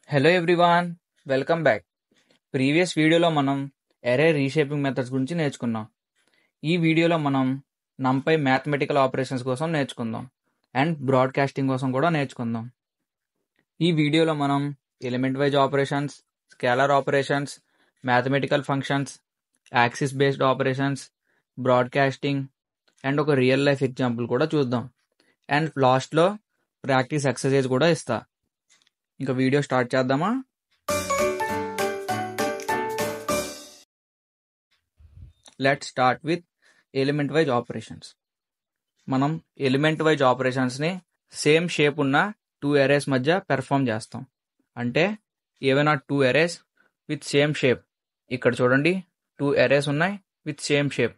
Hello everyone, welcome back. Previous వీడియోలో మనం ఎరే reshaping methods గురించి నేర్చుకున్నాం. ఈ వీడియోలో మనం నంపై మ్యాథమెటికల్ ఆపరేషన్స్ కోసం నేర్చుకుందాం అండ్ బ్రాడ్కాస్టింగ్ కోసం కూడా నేర్చుకుందాం. ఈ వీడియోలో మనం element wise operations, scalar operations, mathematical functions, axis based operations, broadcasting and ఒక రియల్ లైఫ్ ఎగ్జాంపుల్ కూడా చూద్దాం. అండ్ లాస్ట్లో ప్రాక్టీస్ ఎక్సర్సైజ్ కూడా ఇస్తా. ఇంకా వీడియో స్టార్ట్ చేద్దామా? Let's start with element wise operations. మనం ఎలిమెంట్ వైజ్ ఆపరేషన్స్ని సేమ్ షేప్ ఉన్న 2 అరేస్ మధ్య పెర్ఫామ్ చేస్తాం. అంటే ఏవైనా 2 అరేస్ విత్ సేమ్ షేప్, ఇక్కడ చూడండి 2 అరేస్ ఉన్నాయి with same shape,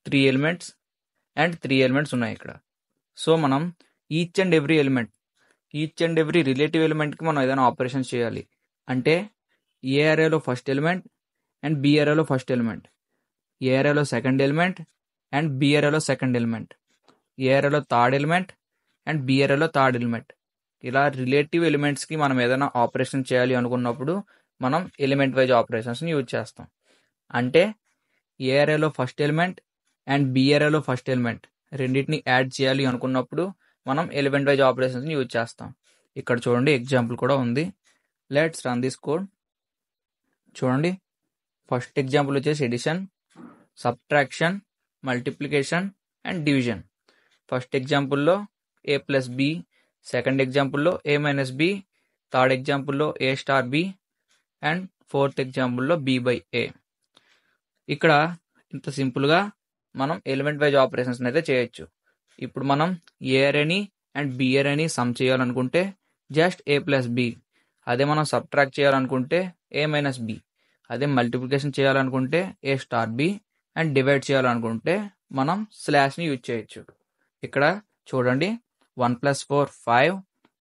3 elements and 3 elements ఉన్నాయి ఇక్కడ. సో మనం ఈచ్ అండ్ ఎవ్రీ రిలేటివ్ ఎలిమెంట్కి మనం ఏదైనా ఆపరేషన్స్ చేయాలి. అంటే ఏ అరేలో ఫస్ట్ ఎలిమెంట్ అండ్ బి అరేలో ఫస్ట్ ఎలిమెంట్, ఏ అరేలో సెకండ్ ఎలిమెంట్ అండ్ బి అరేలో సెకండ్ ఎలిమెంట్, ఏ అరేలో థర్డ్ ఎలిమెంట్ అండ్ బి అరేలో థర్డ్ ఎలిమెంట్, ఇలా రిలేటివ్ ఎలిమెంట్స్కి మనం ఏదైనా ఆపరేషన్ చేయాలి అనుకున్నప్పుడు మనం ఎలిమెంట్ వైజ్ ఆపరేషన్స్ని యూజ్ చేస్తాం. అంటే ఏ అరేలో ఫస్ట్ ఎలిమెంట్ అండ్ బి అరేలో ఫస్ట్ ఎలిమెంట్ రెండింటిని యాడ్ చేయాలి అనుకున్నప్పుడు మనం ఎలిమెంట్ వైజ్ ఆపరేషన్స్ని యూజ్ చేస్తాం. ఇక్కడ చూడండి ఎగ్జాంపుల్ కూడా ఉంది. Let's run this code. చూడండి, ఫస్ట్ ఎగ్జాంపుల్ వచ్చేసి addition, subtraction, multiplication and division. First ఎగ్జాంపుల్లో ఏ ప్లస్ బి, సెకండ్ ఎగ్జాంపుల్లో ఏ మైనస్ బి, థర్డ్ ఎగ్జాంపుల్లో A star B and fourth ఎగ్జాంపుల్లో బి బై ఏ. ఇక్కడ ఇంత సింపుల్గా మనం ఎలిమెంట్ వైజ్ ఆపరేషన్స్ అయితే చేయొచ్చు. ఇప్పుడు మనం ఏ అరేని అండ్ బి అరేని సమ్ చేయాలనుకుంటే జస్ట్ ఏ ప్లస్ బి, అదే మనం సబ్ట్రాక్ట్ చేయాలనుకుంటే ఏ మైనస్ బి, అదే మల్టిప్లికేషన్ చేయాలనుకుంటే ఏ స్టార్ బి అండ్ డివైడ్ చేయాలనుకుంటే మనం స్లాష్ని యూజ్ చేయొచ్చు. ఇక్కడ చూడండి 1 + 4 5,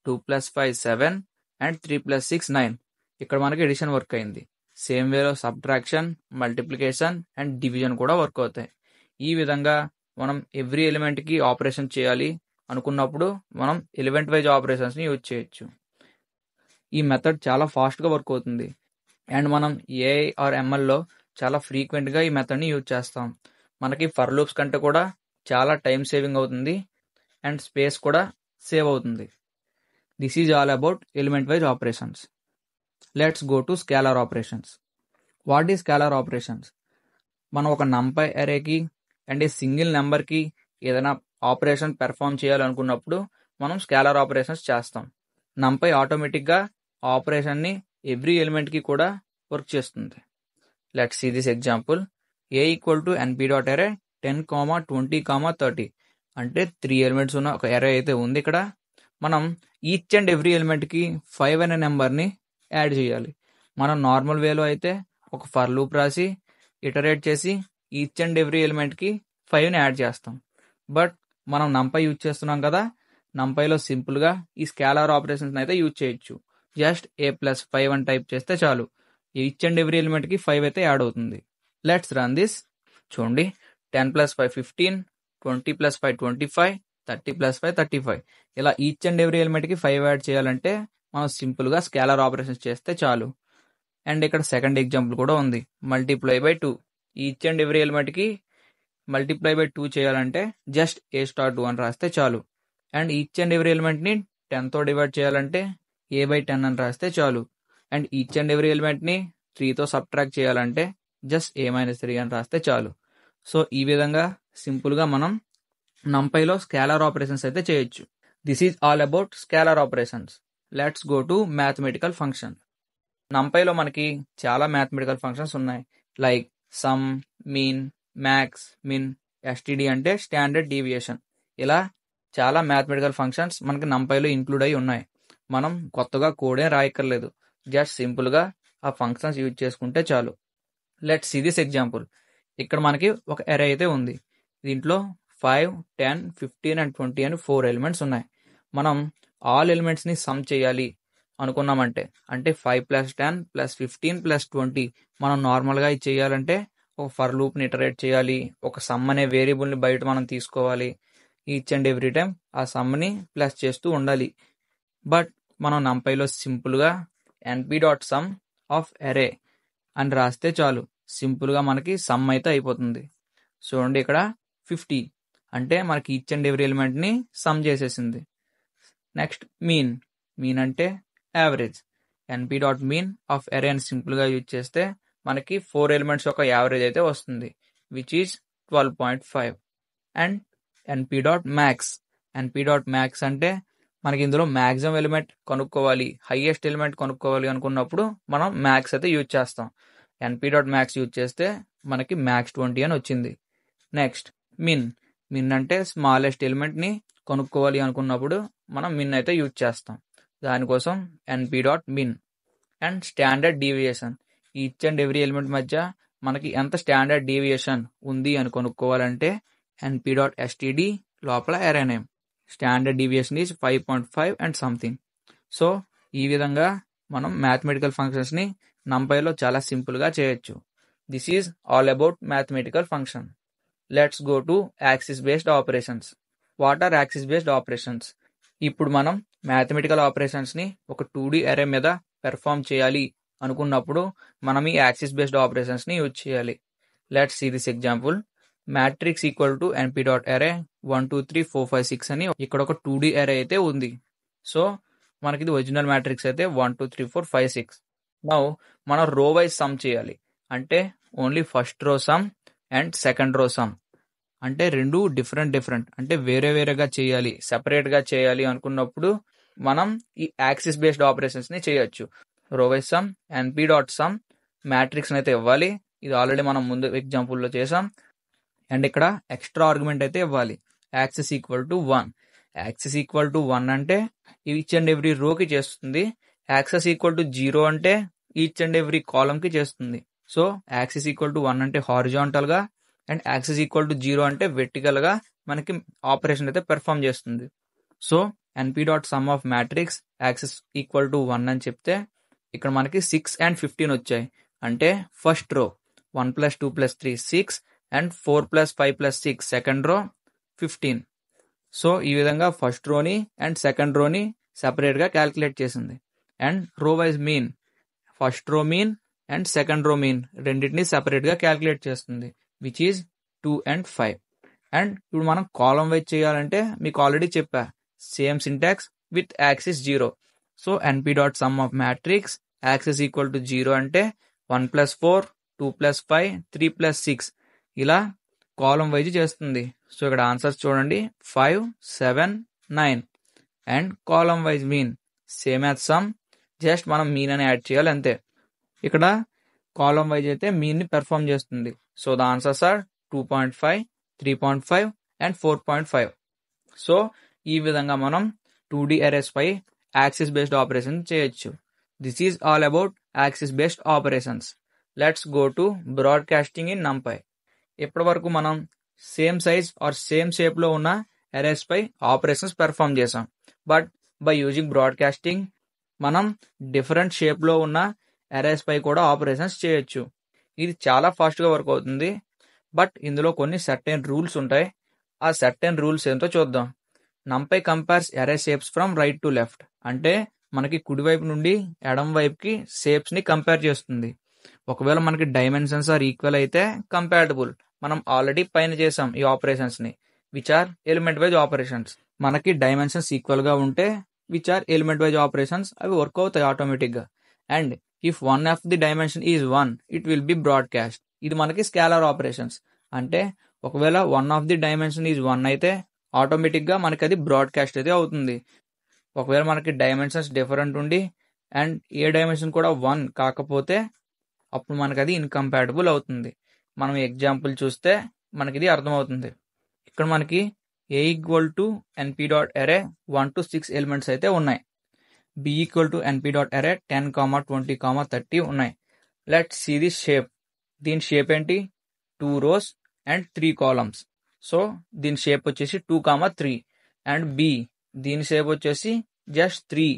2 + 5 7 అండ్ 3 + 6 9. ఇక్కడ మనకి ఎడిషన్ వర్క్ అయింది. సేమ్ వేలో సబ్ట్రాక్షన్, మల్టిప్లికేషన్ అండ్ డివిజన్ కూడా వర్క్ అవుతాయి. ఈ విధంగా మనం ఎవ్రీ ఎలిమెంట్కి ఆపరేషన్ చేయాలి అనుకున్నప్పుడు మనం ఎలిమెంట్ వైజ్ ఆపరేషన్స్ని యూజ్ చేయొచ్చు. ఈ మెథడ్ చాలా ఫాస్ట్గా వర్క్ అవుతుంది అండ్ మనం ఏఐ ఆర్ ఎంఎల్లో చాలా ఫ్రీక్వెంట్గా ఈ మెథడ్ని యూజ్ చేస్తాం. మనకి ఫర్ లూప్స్ కంటే కూడా చాలా టైం సేవింగ్ అవుతుంది అండ్ స్పేస్ కూడా సేవ్ అవుతుంది. This is all about element wise operations. Let's go to scalar operations. What is scalar operations? మనం ఒక నంపై అరేకి అండ్ ఏ సింగిల్ నెంబర్కి ఏదైనా ఆపరేషన్ పెర్ఫామ్ చేయాలనుకున్నప్పుడు మనం స్కేలర్ ఆపరేషన్స్ చేస్తాం. నంపై ఆటోమేటిక్గా ఆపరేషన్ని ఎవ్రీ ఎలిమెంట్కి కూడా వర్క్ చేస్తుంది. Let's see this example. A equal to np.array 10, 20, 30 అంటే 3 ఎలిమెంట్స్ ఉన్న ఒక అరే అయితే ఉంది. ఇక్కడ మనం ఈచ్ అండ్ ఎవ్రీ ఎలిమెంట్కి 5 అనే నెంబర్ని యాడ్ చేయాలి. మనం నార్మల్ వేలో అయితే ఒక ఫర్ లూప్ రాసి ఇటరేట్ చేసి ఈచ్ అండ్ ఎవ్రీ ఎలిమెంట్కి 5ని యాడ్ చేస్తాం. బట్ మనం నంపై యూజ్ చేస్తున్నాం కదా, నంపైలో సింపుల్గా ఈ స్కేలర్ ఆపరేషన్స్ అయితే యూజ్ చేయొచ్చు. జస్ట్ ఏ ప్లస్ 5 అని టైప్ చేస్తే చాలు, ఈచ్ అండ్ ఎవ్రీ ఎలిమెంట్కి 5 అయితే యాడ్ అవుతుంది. Let's run this. చూడండి, 10 + 5 15, 20 + 5 25, 30 + 5 35. ఇలా ఈచ్ అండ్ ఎవ్రీ ఎలిమెంట్కి 5 యాడ్ చేయాలంటే మనం సింపుల్గా స్కేలర్ ఆపరేషన్స్ చేస్తే చాలు. అండ్ ఇక్కడ సెకండ్ ఎగ్జాంపుల్ కూడా ఉంది, multiply by 2. Each and every ఎలిమెంట్కి మల్టిప్లై బై 2 చేయాలంటే జస్ట్ ఏ స్టార్ 2 అని రాస్తే చాలు. అండ్ ఈచ్ అండ్ ఎవ్రీ ఎలిమెంట్ని 10తో డివైడ్ చేయాలంటే ఏ బై 10 అని రాస్తే చాలు. అండ్ ఈచ్ అండ్ ఎవ్రీ ఎలిమెంట్ని 3తో సబ్ట్రాక్ట్ చేయాలంటే జస్ట్ ఏ మైనస్ 3 అని రాస్తే చాలు. సో ఈ విధంగా సింపుల్గా మనం నంపైలో స్కేలర్ ఆపరేషన్స్ అయితే చేయొచ్చు. This is all about scalar operations. Let's go to mathematical function. నంపైలో మనకి చాలా మ్యాథమెటికల్ ఫంక్షన్స్ ఉన్నాయి, like sum, mean, max, min, STD అంటే స్టాండర్డ్ డీవియేషన్. ఇలా చాలా మ్యాథమెటికల్ ఫంక్షన్స్ మనకి నంపైలో ఇంక్లూడ్ అయి ఉన్నాయి. మనం కొత్తగా కోడే రాయక్కర్లేదు, జస్ట్ సింపుల్గా ఆ ఫంక్షన్స్ యూజ్ చేసుకుంటే చాలు. Let's see this example. ఇక్కడ మనకి ఒక అరే అయితే ఉంది. దీంట్లో 5, 10, 15 అండ్ 20 అని 4 ఎలిమెంట్స్ ఉన్నాయి. మనం ఆల్ ఎలిమెంట్స్ని సమ్ చేయాలి అనుకున్నామంటే, అంటే 5 + 10 + 15 + 20 మనం నార్మల్గా ఇది చేయాలంటే ఒక ఫర్ లూప్ని ఇటరేట్ చేయాలి, ఒక సమ్ అనే వేరియబుల్ని బయట మనం తీసుకోవాలి, ఈచ్ అండ్ ఎవ్రీ టైం ఆ సమ్ని ప్లస్ చేస్తూ ఉండాలి. బట్ మనం నంపైలో సింపుల్గా ఎన్పి డాట్ సమ్ ఆఫ్ అరే అని రాస్తే చాలు, సింపుల్గా మనకి సమ్ అయితే అయిపోతుంది. చూడండి ఇక్కడ 50 అంటే మనకి ఈచ్ అండ్ ఎవ్రీ ఎలిమెంట్ని సమ్ చేసేసింది. నెక్స్ట్ మీన్ అంటే యావరేజ్. ఎన్పి డాట్ మీన్ ఆఫ్ అరే అని సింపుల్గా యూజ్ చేస్తే మనకి 4 ఎలిమెంట్స్ యొక్క యావరేజ్ అయితే వస్తుంది, which is 12.5. And ఎన్పి dot max అంటే మనకి ఇందులో మ్యాక్సిమం ఎలిమెంట్ కనుక్కోవాలి, హైయెస్ట్ ఎలిమెంట్ కనుక్కోవాలి అనుకున్నప్పుడు మనం మ్యాక్స్ అయితే యూజ్ చేస్తాం. ఎన్పి డాట్ మ్యాక్స్ యూజ్ చేస్తే మనకి మ్యాక్స్ 20 అని వచ్చింది. నెక్స్ట్ మిన్ అంటే స్మాలెస్ట్ ఎలిమెంట్ని కనుక్కోవాలి అనుకున్నప్పుడు మనం మిన్ అయితే యూజ్ చేస్తాం. దానికోసం np dot min. And standard deviation, each and every element మధ్య మనకి ఎంత స్టాండర్డ్ డీవియేషన్ ఉంది అని కనుక్కోవాలంటే ఎన్పి డాట్ ఎస్టీడీ లోపల అరే నేమ్. Standard deviation is 5.5 and something. So ఈ విధంగా మనం మ్యాథమెటికల్ ఫంక్షన్స్ని NumPyలో చాలా సింపుల్గా చేయొచ్చు. This is all about mathematical function. Let's go to axis based operations. What are axis based operations? ఇప్పుడు మనం మ్యాథమెటికల్ ఆపరేషన్స్ని ఒక 2D అరే మీద పెర్ఫామ్ చేయాలి అనుకున్నప్పుడు మనం ఈ యాక్సిస్ బేస్డ్ ఆపరేషన్స్ని యూజ్ చేయాలి. Let's see this example. Matrix equal to np dot array 1 2 3 4 5 6 అని ఇక్కడ ఒక 2D అరే అయితే ఉంది. సో మనకి ఇది ఒరిజినల్ మ్యాట్రిక్స్ అయితే 1 2 3 4 5 6. నౌ మనం రో వైజ్ సమ్ చేయాలి, అంటే only first row sum and second row sum, అంటే రెండు డిఫరెంట్ అంటే వేరేగా చేయాలి, సెపరేట్గా చేయాలి అనుకున్నప్పుడు మనం ఈ యాక్సిస్ బేస్డ్ ఆపరేషన్స్ని చేయొచ్చు. Row wise sum, NP dot sum, మ్యాట్రిక్స్ని అయితే ఇవ్వాలి, ఇది ఆల్రెడీ మనం ముందు ఎగ్జాంపుల్లో చేసాం. అండ్ ఇక్కడ ఎక్స్ట్రా ఆర్గ్యుమెంట్ అయితే ఇవ్వాలి, axis equal to 1. Axis equal to 1 అంటే ఈచ్ అండ్ ఎవ్రీ రోకి చేస్తుంది, యాక్సిస్ ఈక్వల్ టు 0 అంటే ఈచ్ అండ్ ఎవ్రీ కాలమ్కి చేస్తుంది. సో యాక్సిస్ ఈక్వల్ టు 1 అంటే హారిజాంటల్గా అండ్ యాక్సిస్ ఈక్వల్ టు 0 అంటే వెర్టికల్గా మనకి ఆపరేషన్ అయితే పెర్ఫామ్ చేస్తుంది. So ఎన్పి dot some of matrix axis equal to 1 అని చెప్తే ఇక్కడ మనకి 6 and 15 వచ్చాయి, అంటే first row 1 + 2 + 3 6 and 4 + 5 + 6 second row 15. So ఈ విధంగా ఫస్ట్ రోని అండ్ సెకండ్ రోని సెపరేట్గా క్యాలిక్యులేట్ చేసింది. అండ్ రో wise mean, first row mean and second row mean రెండింటిని సెపరేట్గా క్యాలిక్యులేట్ చేస్తుంది, విచ్ ఈజ్ 2 and 5. అండ్ ఇప్పుడు మనం కాలం వైజ్ చేయాలంటే మీకు ఆల్రెడీ చెప్పా, same syntax with axis 0. So ఎన్పి dot some of matrix axis equal to 0 అంటే 1 + 4 2 + 5 3 + 6 ఇలా కాలం వైజ్ చేస్తుంది. సో ఇక్కడ ఆన్సర్స్ చూడండి 5 7 9. And column wise mean same as sum, just మనం మీన్ అని యాడ్ చేయాలి అంతే. ఇక్కడ కాలం వైజ్ అయితే మీన్ని పెర్ఫామ్ చేస్తుంది. So the answers are 2.5 3.5 and 4.5. సో ఈ విధంగా మనం 2D అరేస్ పై యాక్సిస్ బేస్డ్ ఆపరేషన్ చేయొచ్చు. This is all about axis based operations. Let's go to broadcasting in NumPy. ఇప్పటి వరకు మనం సేమ్ సైజ్ ఆర్ సేమ్ షేప్లో ఉన్న అరేస్ పై ఆపరేషన్స్ పెర్ఫామ్ చేసాం. బట్ బై యూజింగ్ బ్రాడ్కాస్టింగ్ మనం డిఫరెంట్ షేప్లో ఉన్న అరేస్ పై కూడా ఆపరేషన్స్ చేయొచ్చు. ఇది చాలా ఫాస్ట్గా వర్క్ అవుతుంది, బట్ ఇందులో కొన్ని సర్టెన్ రూల్స్ ఉంటాయి. ఆ సర్టెన్ రూల్స్ ఏంటో చూద్దాం. NumPy కంపేర్స్ అరే shapes from right to left, అంటే మనకి కుడివైపు నుండి ఎడం వైపుకి షేప్స్ని కంపేర్ చేస్తుంది. ఒకవేళ మనకి డైమెన్షన్స్ ఆర్ ఈక్వల్ అయితే కంపాటబుల్. మనం ఆల్రెడీ పైన చేసాం ఈ ఆపరేషన్స్ని, which are element wise operations. మనకి డైమెన్షన్స్ ఈక్వల్గా ఉంటే which are element wise operations, అవి వర్క్ అవుతాయి ఆటోమేటిక్గా. And if one of the dimension is 1 it will be broadcast. ఇది మనకి స్కేలార్ ఆపరేషన్స్, అంటే ఒకవేళ one of the dimension is 1 అయితే ఆటోమేటిక్గా మనకి అది బ్రాడ్కాస్ట్ అయితే అవుతుంది. ఒకవేళ మనకి డైమెన్షన్స్ డిఫరెంట్ ఉండి అండ్ ఏ డైమెన్షన్ కూడా 1 కాకపోతే అప్పుడు మనకి అది ఇన్కంపాటబుల్ అవుతుంది. మనం ఎగ్జాంపుల్ చూస్తే మనకి ఇది అర్థమవుతుంది. ఇక్కడ మనకి A equal to np dot array 1 to 6 elements అయితే ఉన్నాయి. B equal to np dot array 10 20 30 ఉన్నాయి. Let's see the shape. దీని షేప్ ఏంటి? 2 rows అండ్ 3 columns. సో దీని షేప్ వచ్చేసి 2 3. అండ్ B దీని షేప్ వచ్చేసి జస్ట్ 3.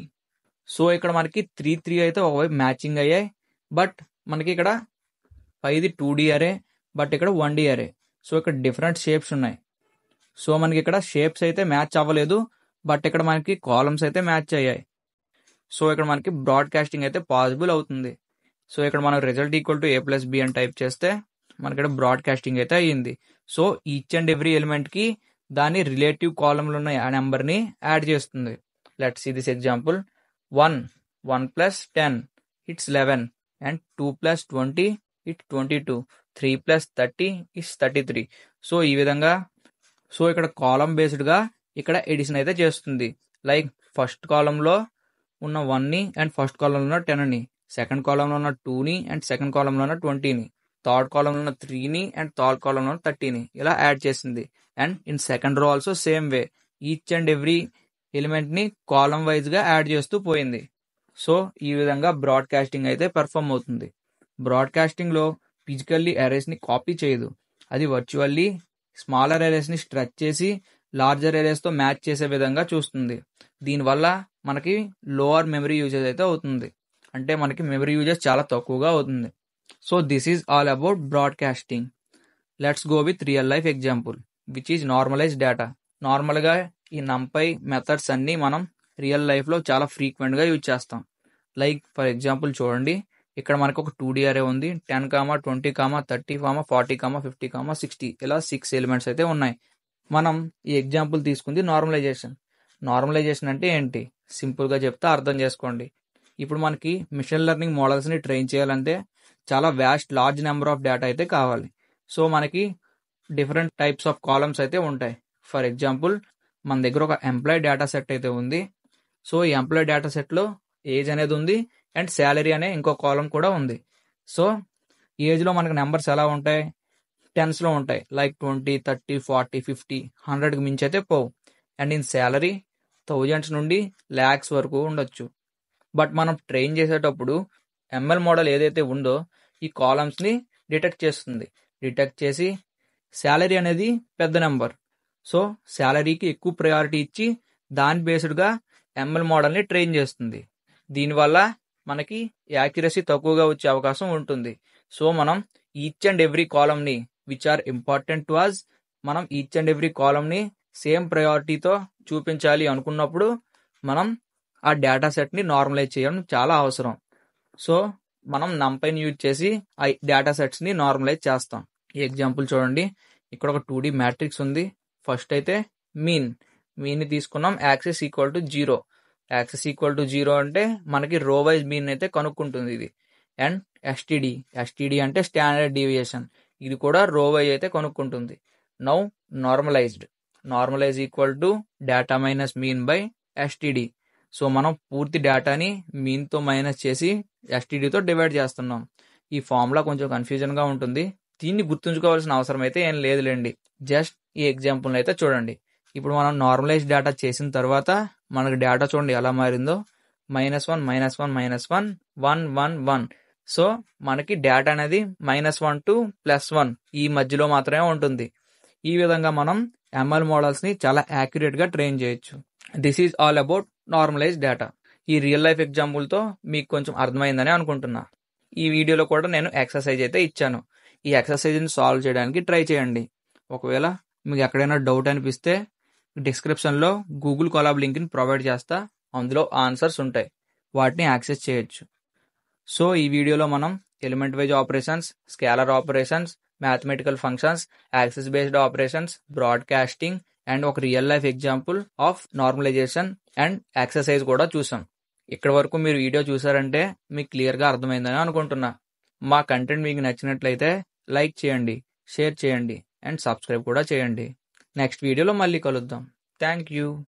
సో ఇక్కడ మనకి 3 3 అయితే ఒకవైపు మ్యాచింగ్ అయ్యాయి, బట్ మనకి ఇక్కడ పైది 2D అరే, బట్ ఇక్కడ 1D అరే. సో ఇక్కడ డిఫరెంట్ షేప్స్ ఉన్నాయి. సో మనకి ఇక్కడ షేప్స్ అయితే మ్యాచ్ అవ్వలేదు, బట్ ఇక్కడ మనకి కాలమ్స్ అయితే మ్యాచ్ అయ్యాయి. సో ఇక్కడ మనకి బ్రాడ్కాస్టింగ్ అయితే పాసిబుల్ అవుతుంది. సో ఇక్కడ మనం రిజల్ట్ ఈక్వల్ టు a+b అని టైప్ చేస్తే మనకి ఇక్కడ బ్రాడ్కాస్టింగ్ అయితే అయ్యింది. సో ఈచ్ అండ్ ఎవ్రీ ఎలిమెంట్కి దాని రిలేటివ్ కాలంలో ఉన్న ఆ నెంబర్ని యాడ్ చేస్తుంది. Let's see this example. 1 + 10 it's 11 and 2 + 20 it's 22, 3 + 30 it's 33. So ఈ విధంగా ఇక్కడ కాలం బేస్డ్గా ఇక్కడ ఎడిషన్ అయితే చేస్తుంది. లైక్ ఫస్ట్ కాలంలో ఉన్న 1ని అండ్ ఫస్ట్ కాలంలో ఉన్న 10ని, సెకండ్ కాలంలో ఉన్న 2ని అండ్ సెకండ్ కాలంలో ఉన్న 20ని, థర్డ్ కాలంలో ఉన్న 3ని అండ్ థర్డ్ కాలంలో ఉన్న 30ని ఇలా యాడ్ చేసింది. And in second row also same way each and every ఎలిమెంట్ని కాలం వైజ్గా యాడ్ చేస్తూ పోయింది. సో ఈ విధంగా బ్రాడ్కాస్టింగ్ అయితే పెర్ఫామ్ అవుతుంది. బ్రాడ్కాస్టింగ్లో ఫిజికల్లీ అరేస్ని కాపీ చేయదు, అది వర్చువల్లీ స్మాలర్ అరేస్ని స్ట్రెచ్ చేసి లార్జర్ అరేస్తో మ్యాచ్ చేసే విధంగా చూస్తుంది. దీనివల్ల మనకి లోవర్ మెమరీ యూజెస్ అయితే అవుతుంది, అంటే మనకి మెమరీ యూజెస్ చాలా తక్కువగా అవుతుంది. So this is all about broadcasting. Let's go with real life example which is normalise data. నార్మల్గా ఈ NumPy మెథడ్స్ అన్నీ మనం రియల్ లైఫ్లో చాలా ఫ్రీక్వెంట్గా యూజ్ చేస్తాం. లైక్ ఫర్ ఎగ్జాంపుల్ చూడండి, ఇక్కడ మనకు ఒక 2D అరే ఉంది. 10, 20, 30, 40, 50, 60 ఇలా 6 ఎలిమెంట్స్ అయితే ఉన్నాయి. మనం ఈ ఎగ్జాంపుల్ తీసుకుంది నార్మలైజేషన్. నార్మలైజేషన్ అంటే ఏంటి సింపుల్గా చెప్తే అర్థం చేసుకోండి. ఇప్పుడు మనకి మిషన్ లెర్నింగ్ మోడల్స్ని ట్రైన్ చేయాలంటే చాలా లార్జ్ నెంబర్ ఆఫ్ డేటా అయితే కావాలి. సో మనకి డిఫరెంట్ టైప్స్ ఆఫ్ కాలమ్స్ అయితే ఉంటాయి. ఫర్ ఎగ్జాంపుల్ మన దగ్గర ఒక ఎంప్లాయీ డేటా సెట్ అయితే ఉంది. సో ఈ ఎంప్లాయీ డేటా సెట్లో ఏజ్ అనేది ఉంది అండ్ శాలరీ అనే ఇంకో కాలం కూడా ఉంది. సో ఏజ్లో మనకు నెంబర్స్ ఎలా ఉంటాయి, 10s ఉంటాయి. లైక్ 20, 30, 40, 50, 100కి మించి అయితే పోవు. అండ్ ఇన్ శాలరీ థౌజండ్స్ నుండి ల్యాక్స్ వరకు ఉండొచ్చు. బట్ మనం ట్రైన్ చేసేటప్పుడు ML మోడల్ ఏదైతే ఉందో ఈ కాలమ్స్ని డిటెక్ట్ చేస్తుంది. డిటెక్ట్ చేసి శాలరీ అనేది పెద్ద నెంబర్, సో శాలరీకి ఎక్కువ ప్రయారిటీ ఇచ్చి దాని బేస్డ్గా ML మోడల్ని ట్రైన్ చేస్తుంది. దీనివల్ల మనకి యాక్యురసీ తక్కువగా వచ్చే అవకాశం ఉంటుంది. సో మనం ఈచ్ అండ్ ఎవ్రీ కాలమ్ని which are important to us, మనం ఈచ్ అండ్ ఎవ్రీ కాలమ్ని సేమ్ ప్రయారిటీతో చూపించాలి అనుకున్నప్పుడు మనం ఆ డేటా సెట్ని నార్మలైజ్ చేయడం చాలా అవసరం. సో మనం NumPyని యూజ్ చేసి ఆ డేటా సెట్స్ని నార్మలైజ్ చేస్తాం. ఈ ఎగ్జాంపుల్ చూడండి, ఇక్కడ ఒక 2D మ్యాట్రిక్స్ ఉంది. ఫస్ట్ అయితే మీన్ని తీసుకున్నాం. Axis equal to 0. Axis equal to 0 అంటే మనకి రో వైజ్ మీన్ అయితే కనుక్కుంటుంది ఇది. అండ్ ఎస్టీడీ అంటే స్టాండర్డ్ డీవియేషన్, ఇది కూడా రో వైజ్ అయితే కనుక్కుంటుంది. Now normalize equal to data minus mean by STD. So మనం పూర్తి డేటాని మీన్తో మైనస్ చేసి ఎస్టీడీతో డివైడ్ చేస్తున్నాం. ఈ ఫార్ములా కొంచెం కన్ఫ్యూజన్గా ఉంటుంది, దీన్ని గుర్తుంచుకోవాల్సిన అవసరం అయితే ఏం లేదులేండి. జస్ట్ ఈ ఎగ్జాంపుల్ అయితే చూడండి. ఇప్పుడు మనం నార్మలైజ్ డేటా చేసిన తర్వాత మనకు డేటా చూడండి ఎలా మారిందో. -1, -1, -1, 1, 1, 1. సో మనకి డేటా అనేది -1 to +1 ఈ మధ్యలో మాత్రమే ఉంటుంది. ఈ విధంగా మనం ML మోడల్స్ని చాలా యాక్యురేట్గా ట్రైన్ చేయొచ్చు. This is all about normalise data. ఈ రియల్ లైఫ్ ఎగ్జాంపుల్తో మీకు కొంచెం అర్థమైందని అనుకుంటున్నా. ఈ వీడియోలో కూడా నేను ఎక్సర్సైజ్ అయితే ఇచ్చాను. ఈ ఎక్సర్సైజ్ని సాల్వ్ చేయడానికి ట్రై చేయండి. ఒకవేళ మీకు ఎక్కడైనా డౌట్ అనిపిస్తే డిస్క్రిప్షన్లో గూగుల్ కొలాబ్ లింక్ని ప్రొవైడ్ చేస్తా, అందులో ఆన్సర్స్ ఉంటాయి, వాటిని యాక్సెస్ చేయొచ్చు. సో ఈ వీడియోలో మనం element wise operations, scalar operations, mathematical functions, axis based operations, broadcasting and ఒక real life example of normalization and exercise కూడా చూసాం. ఇక్కడ వరకు మీరు వీడియో చూసారంటే మీకు క్లియర్గా అర్థమైందని అనుకుంటున్నా. మా కంటెంట్ మీకు నచ్చినట్లయితే లైక్ చేయండి, షేర్ చేయండి అండ్ సబ్స్క్రైబ్ కూడా చేయండి. నెక్స్ట్ వీడియోలో మళ్ళీ కలుద్దాం. Thank you.